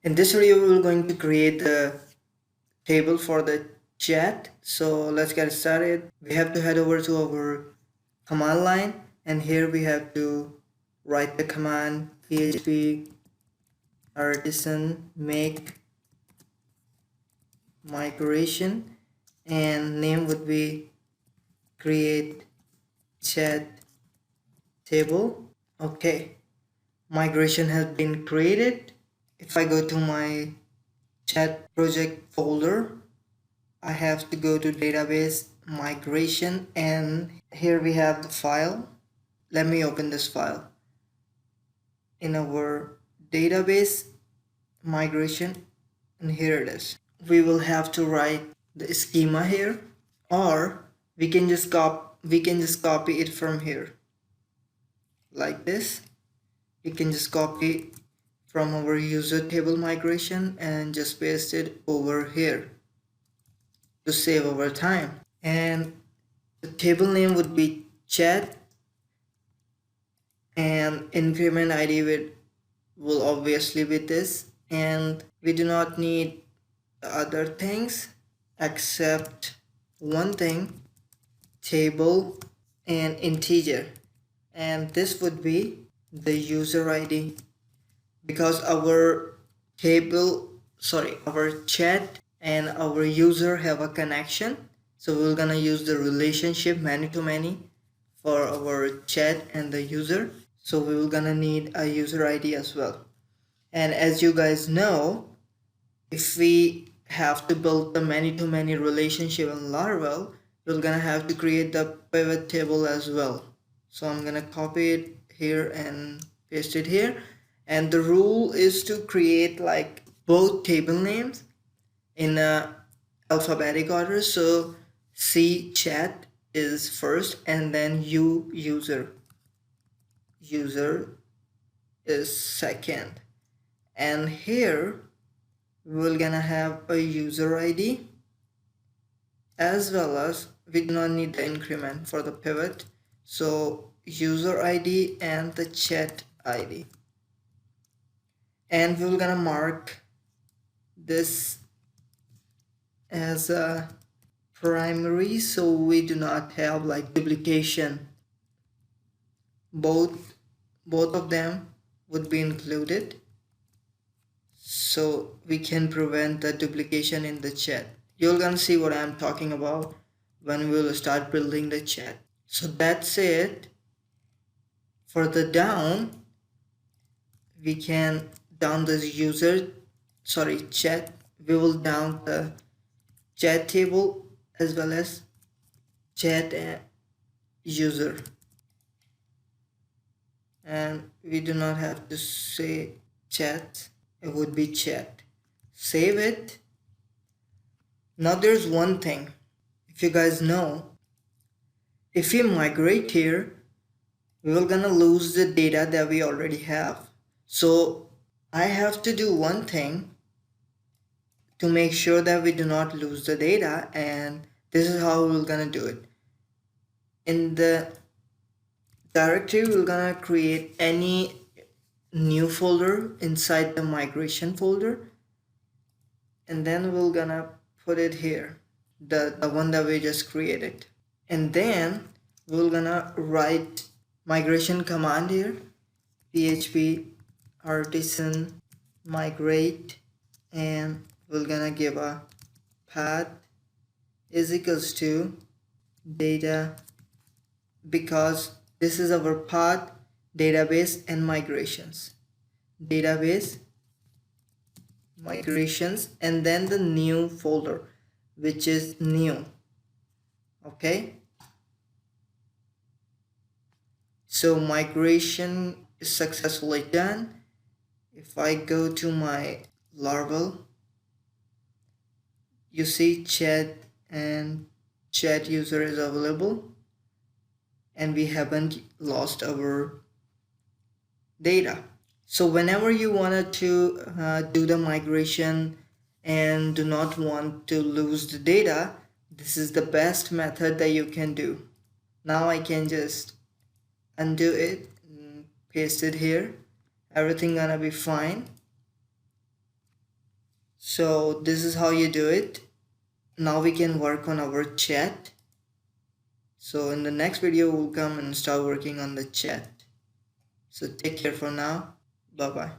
In this video, we're going to create the table for the chat. So let's get started. We have to head over to our command line, and here we have to write the command PHP artisan make migration, and name would be create chat table. Okay, migration has been created. If I go to my chat project folder, I have to go to database migration, and here we have the file. Let me open this file. In our database migration, and here it is. We will have to write the schema here, or we can just copy it from here like this. We can just copy from our user table migration and just paste it over here to save our time. And the table name would be chat, and increment ID will obviously be this, and we do not need other things except one thing, table and integer, and this would be the user ID, because our chat and our user have a connection. So we're gonna use the relationship many to many for our chat and the user. So we will gonna need a user ID as well. And as you guys know, if we have to build the many to many relationship in Laravel, we're gonna have to create the pivot table as well. So I'm gonna copy it here and paste it here. And the rule is to create like both table names in a alphabetic order. So C chat is first, and then user is second. And here we're gonna have a user ID, as well as we do not need the increment for the pivot. So user ID and the chat ID. And we're gonna mark this as a primary, so we do not have like duplication. Both of them would be included, so we can prevent the duplication in the chat. You're gonna see what I'm talking about when we will start building the chat. So that's it. For the down, we can down the chat. We will down the chat table as well as chat and user, and we do not have to say chat, it would be chat. Save it. Now there's one thing, if you guys know, if we migrate here, we're gonna lose the data that we already have. So I have to do one thing to make sure that we do not lose the data, and this is how we're gonna do it. In the directory, we're gonna create any new folder inside the migration folder, and then we're gonna put it here, the one that we just created. And then we're gonna write migration command here, PHP artisan migrate, and we're gonna give a path is equals to data, because this is our path, database and migrations, and then the new folder, which is new. Okay, so migration is successfully done. If I go to my Laravel, you see chat and chat user is available, and we haven't lost our data. So whenever you wanted to do the migration and do not want to lose the data, this is the best method that you can do. Now I can just undo it and paste it here. Everything gonna be fine. So this is how you do it. Now we can work on our chat. So in the next video we'll come and start working on the chat. So take care for now. Bye bye.